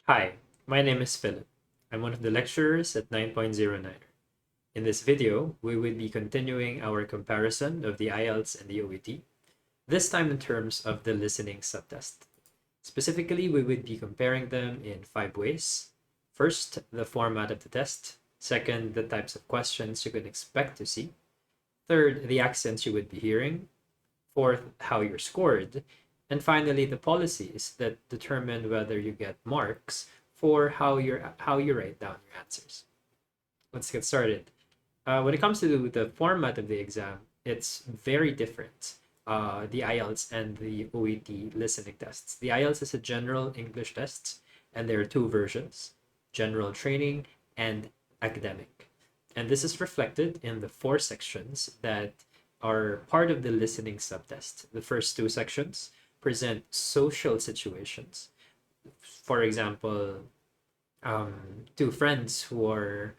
Hi, my name is Philip. I'm one of the lecturers at 9.09. In this video, we will be continuing our comparison of the IELTS and the OET, this time in terms of the listening subtest. Specifically, we would be comparing them in 5 ways. First, the format of the test. Second, the types of questions you can expect to see. Third, the accents you would be hearing. Fourth, how you're scored. And finally, the policies that determine whether you get marks for how you write down your answers. Let's get started. When it comes to the format of the exam, it's very different. The IELTS and the OET listening tests. The IELTS is a general English test, and there are two versions: general training and academic. And this is reflected in the four sections that are part of the listening subtest. The first two sections present social situations. For example, two friends who are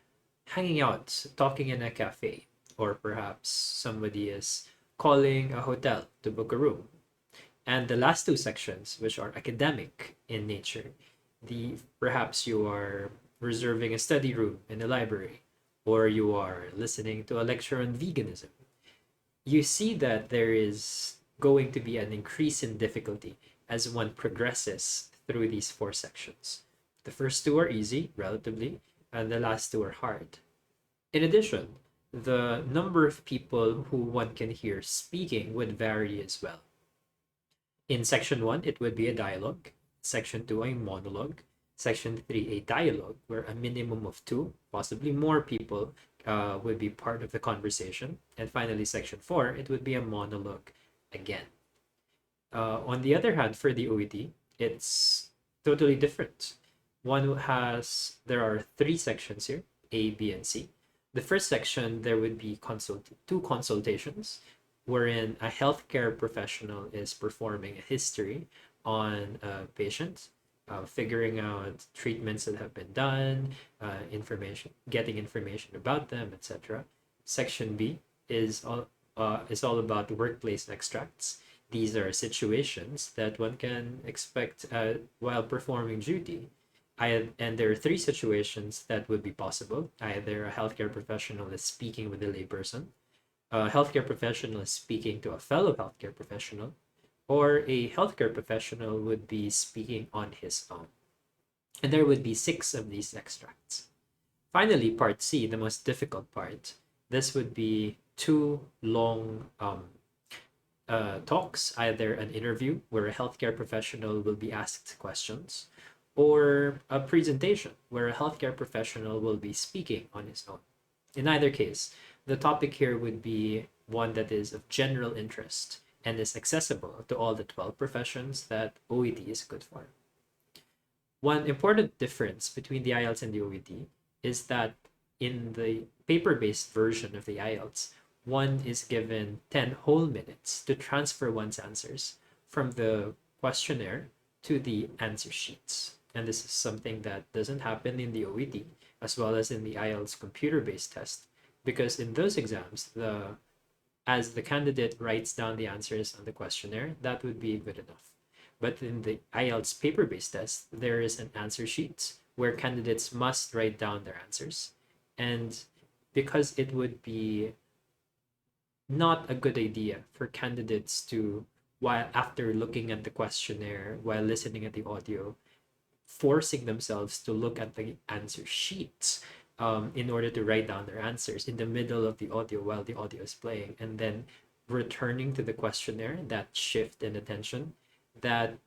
hanging out, talking in a cafe, or perhaps somebody is calling a hotel to book a room. And the last two sections, which are academic in nature, the perhaps you are reserving a study room in a library, or you are listening to a lecture on veganism. You see that there is going to be an increase in difficulty as one progresses through these four sections. The first two are easy, relatively, and the last two are hard. In addition, the number of people who one can hear speaking would vary as well. In section 1, it would be a dialogue. Section 2, a monologue. Section 3, a dialogue, where a minimum of two, possibly more people would be part of the conversation. And finally, section 4, it would be a monologue again. On the other hand, for the OET, it's totally different. There are three sections here, A, B, and C. The first section, there would be two consultations, wherein a healthcare professional is performing a history on a patient, figuring out treatments that have been done, getting information about them, etc. Section B is all about workplace extracts. These are situations that one can expect while performing duty. And there are three situations that would be possible. Either a healthcare professional is speaking with a layperson, a healthcare professional is speaking to a fellow healthcare professional, or a healthcare professional would be speaking on his own. And there would be 6 of these extracts. Finally, part C, the most difficult part. This would be two long talks, either an interview where a healthcare professional will be asked questions, or a presentation where a healthcare professional will be speaking on his own. In either case, the topic here would be one that is of general interest and is accessible to all the 12 professions that OET is good for. One important difference between the IELTS and the OET is that in the paper-based version of the IELTS, one is given 10 whole minutes to transfer one's answers from the questionnaire to the answer sheets. And this is something that doesn't happen in the OET as well as in the IELTS computer-based test, because in those exams, as the candidate writes down the answers on the questionnaire, that would be good enough. But in the IELTS paper-based test, there is an answer sheet where candidates must write down their answers. And because it would be not a good idea for candidates to, while after looking at the questionnaire, while listening at the audio, forcing themselves to look at the answer sheets in order to write down their answers in the middle of the audio while the audio is playing, and then returning to the questionnaire, that shift in attention, that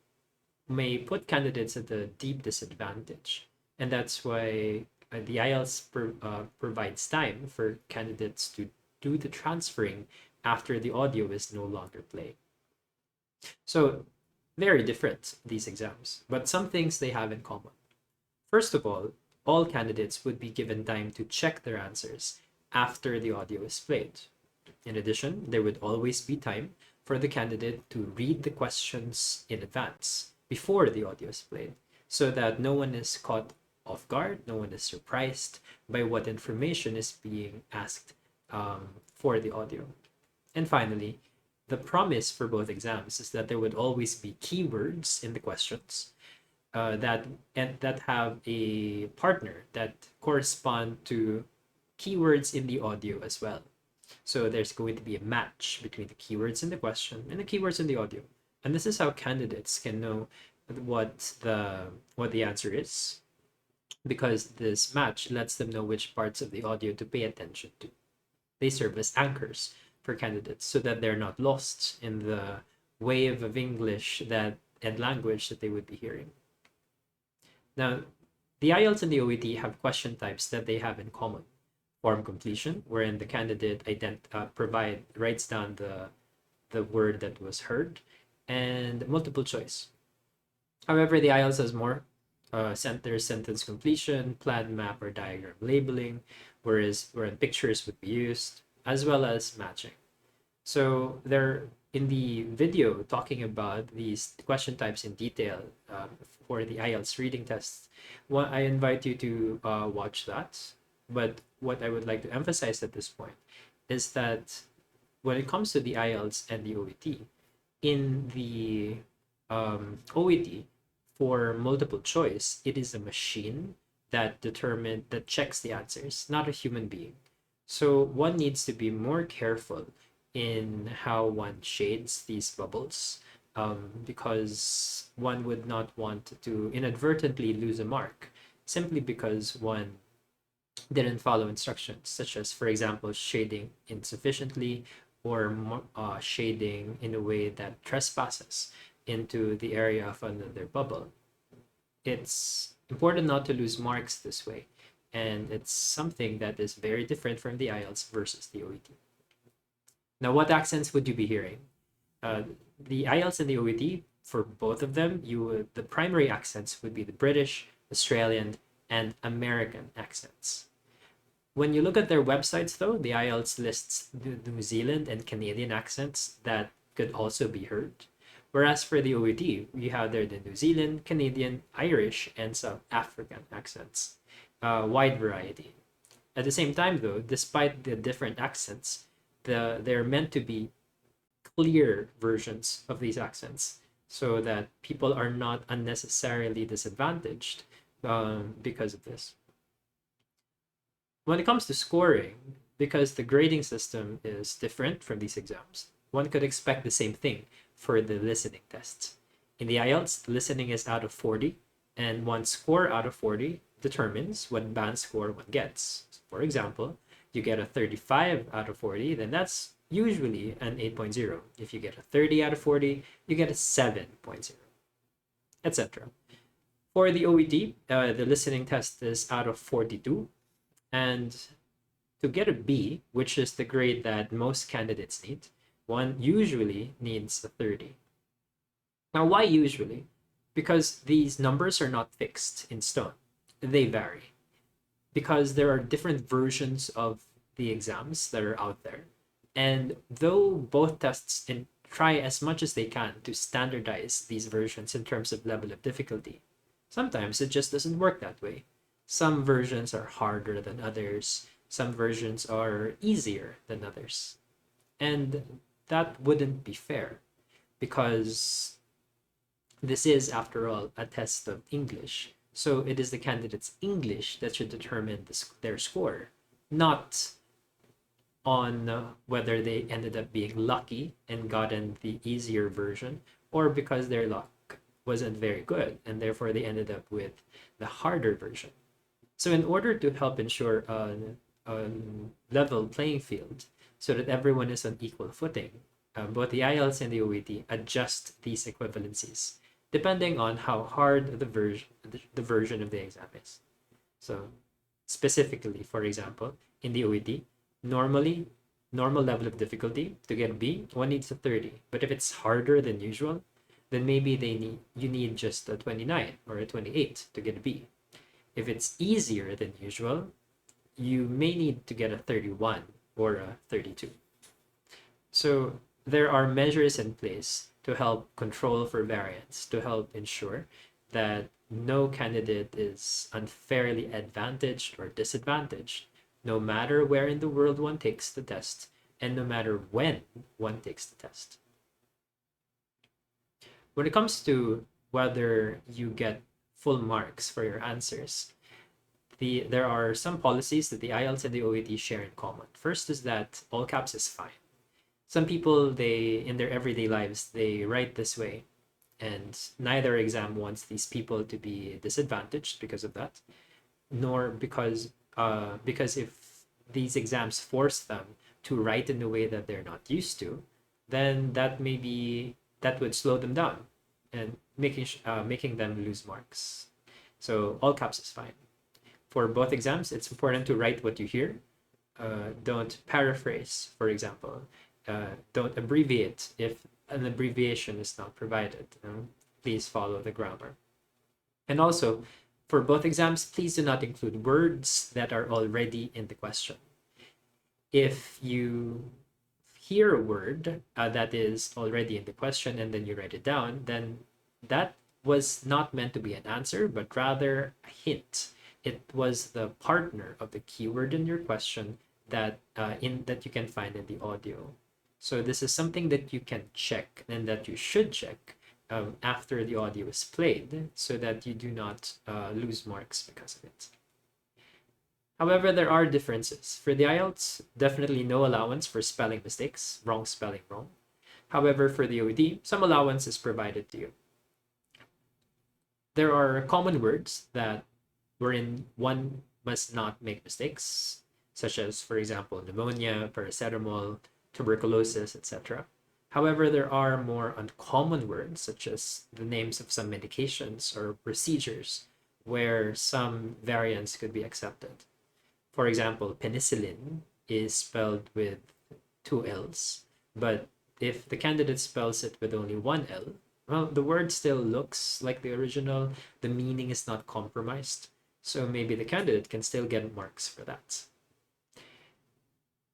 may put candidates at a deep disadvantage. And that's why the IELTS provides time for candidates to do the transferring after the audio is no longer playing. So very different, these exams, but some things they have in common. First of all candidates would be given time to check their answers after the audio is played. In addition, there would always be time for the candidate to read the questions in advance before the audio is played, so that no one is caught off guard, no one is surprised by what information is being asked for the audio. And finally, the promise for both exams is that there would always be keywords in the questions. that have a partner that correspond to keywords in the audio as well. So there's going to be a match between the keywords in the question and the keywords in the audio. And this is how candidates can know what the answer is, because this match lets them know which parts of the audio to pay attention to. They serve as anchors for candidates so that they're not lost in the wave of English and language that they would be hearing. Now, the IELTS and the OET have question types that they have in common. Form completion, wherein the candidate writes down the word that was heard, and multiple choice. However, the IELTS has more sentence completion, plan, map, or diagram labeling, wherein pictures would be used, as well as matching. So they're in the video talking about these question types in detail for the IELTS reading tests. I invite you to watch that. But what I would like to emphasize at this point is that when it comes to the IELTS and the OET, in the OET for multiple choice, it is a machine that checks the answers, not a human being. So one needs to be more careful in how one shades these bubbles, because one would not want to inadvertently lose a mark simply because one didn't follow instructions, such as, for example, shading insufficiently or shading in a way that trespasses into the area of another bubble. It's important not to lose marks this way, and it's something that is very different from the IELTS versus the OET. Now, what accents would you be hearing? The IELTS and the OET, for both of them, the primary accents would be the British, Australian, and American accents. When you look at their websites, though, the IELTS lists the New Zealand and Canadian accents that could also be heard. Whereas for the OET, we have there the New Zealand, Canadian, Irish, and South African accents. Wide variety. At the same time, though, despite the different accents, they're meant to be clear versions of these accents so that people are not unnecessarily disadvantaged because of this. When it comes to scoring, because the grading system is different from these exams, one could expect the same thing for the listening tests. In the IELTS, listening is out of 40, and one score out of 40 determines what band score one gets. For example, you get a 35 out of 40, then that's usually an 8.0. If you get a 30 out of 40, you get a 7.0, etc. For the OET, the listening test is out of 42, and to get a B, which is the grade that most candidates need, one usually needs a 30. Now, why usually? Because these numbers are not fixed in stone. They vary. Because there are different versions of the exams that are out there. And though both tests try as much as they can to standardize these versions in terms of level of difficulty, sometimes it just doesn't work that way. Some versions are harder than others. Some versions are easier than others. And that wouldn't be fair, because this is, after all, a test of English. So it is the candidate's English that should determine their score, not on whether they ended up being lucky and gotten the easier version, or because their luck wasn't very good and therefore they ended up with the harder version. So in order to help ensure a level playing field so that everyone is on equal footing, both the IELTS and the OET adjust these equivalencies depending on how hard the version of the exam is. So specifically, for example, in the OET, normal level of difficulty to get a B, one needs a 30. But if it's harder than usual, then maybe you need just a 29 or a 28 to get a B. If it's easier than usual, you may need to get a 31 or a 32. So there are measures in place to help control for variance, to help ensure that no candidate is unfairly advantaged or disadvantaged, no matter where in the world one takes the test, and no matter when one takes the test. When it comes to whether you get full marks for your answers. There are some policies that the IELTS and the OET share in common. First is that all caps is fine. Some people, in their everyday lives, they write this way, and neither exam wants these people to be disadvantaged because of that, nor because if these exams force them to write in a way that they're not used to, then that would slow them down and making them lose marks. So all caps is fine. For both exams, it's important to write what you hear. Don't paraphrase, for example. Don't abbreviate if an abbreviation is not provided. Please follow the grammar. And also, for both exams, please do not include words that are already in the question. If you hear a word that is already in the question and then you write it down, then that was not meant to be an answer, but rather a hint. It was the partner of the keyword in your question that you can find in the audio. So this is something that you can check and that you should check after the audio is played, so that you do not lose marks because of it. However, there are differences. For the IELTS, definitely no allowance for spelling mistakes, wrong spelling wrong. However, for the OET, some allowance is provided to you. There are common words wherein one must not make mistakes, such as, for example, pneumonia, paracetamol, tuberculosis, etc. However, there are more uncommon words, such as the names of some medications or procedures, where some variants could be accepted. For example, penicillin is spelled with 2 L's, but if the candidate spells it with only 1 L, well, the word still looks like the original, the meaning is not compromised, so maybe the candidate can still get marks for that.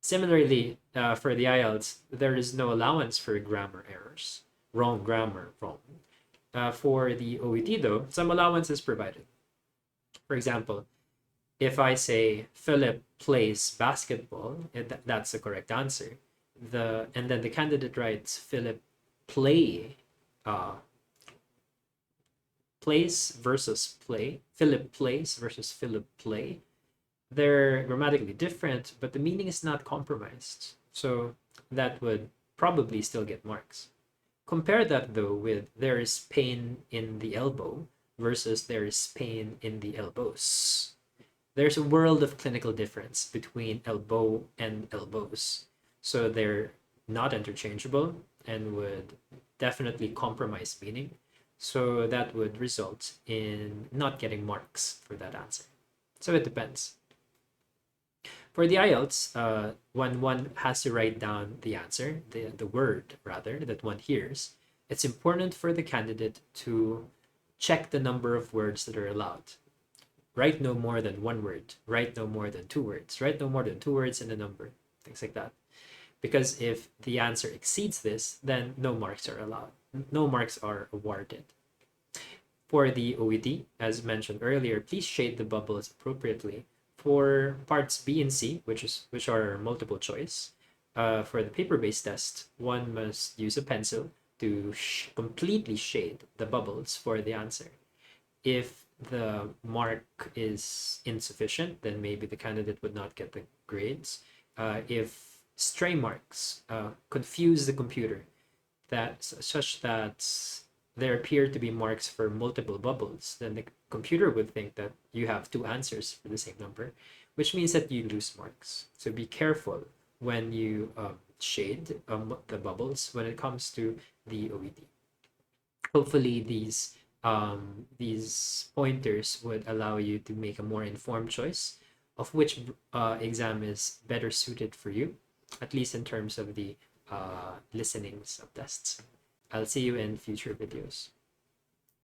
Similarly, for the IELTS, there is no allowance for grammar errors. Wrong grammar, wrong. For the OET, though, some allowance is provided. For example, if I say Philip plays basketball, that's the correct answer. And then the candidate writes Philip plays versus play. Philip plays versus Philip play. They're grammatically different, but the meaning is not compromised. So that would probably still get marks. Compare that, though, with there is pain in the elbow versus there is pain in the elbows. There's a world of clinical difference between elbow and elbows. So they're not interchangeable and would definitely compromise meaning. So that would result in not getting marks for that answer. So it depends. For the IELTS, when one has to write down the answer, the word rather, that one hears, it's important for the candidate to check the number of words that are allowed. Write no more than 1 word, write no more than 2 words, write no more than 2 words and a number, things like that. Because if the answer exceeds this, then no marks are allowed. No marks are awarded. For the OET, as mentioned earlier, please shade the bubbles appropriately. For parts B and C, which are multiple choice, for the paper-based test, one must use a pencil to completely shade the bubbles for the answer. If the mark is insufficient, then maybe the candidate would not get the grades. If stray marks confuse the computer such that there appear to be marks for multiple bubbles, then the computer would think that you have 2 answers for the same number, which means that you lose marks. So be careful when you shade the bubbles when it comes to the OET. Hopefully these pointers would allow you to make a more informed choice of which exam is better suited for you, at least in terms of the listening subtests. I'll see you in future videos.